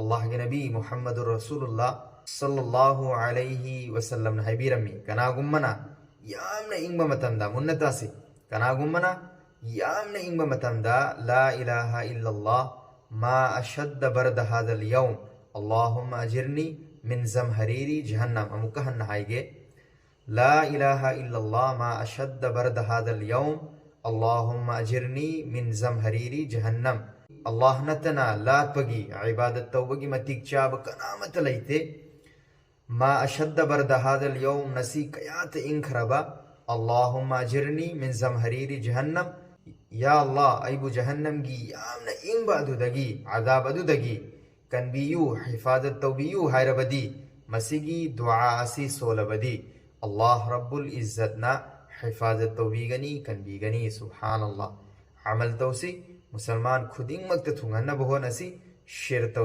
الله نبي محمد رسول الله صلى الله عليه وسلم هيبيرمي كنا غمنا يامنا إنما متمدا منتاسي كنا غمنا يامنا إنما متمدا لا إله إلا الله ما أشد برد هذا اليوم اللهم أجرني من زمهرير جهنم أمكهن هايجي لا إله إلا الله ما أشد برد هذا اليوم اللهم أجرني من زمهرير جهنم الله نتنا لا بقي عبادة توبقي متيك جاب كنامة ليته ما أشد برد هذا اليوم نسي كيات إنكربا اللهم أجرني من زمهرير جهنم يا الله أيب جهنم جي يامنا إن بعدو دقي عذاب أدو دقي كان بيو حفاظة توبيو هيربدي مسيجي دعاء سي سولبدي الله رب العزتنا حفاظة توبيغني كان بيغني سبحان الله عمل توسي مسلمان خودين مكتتون هنبهو نسي شير توسي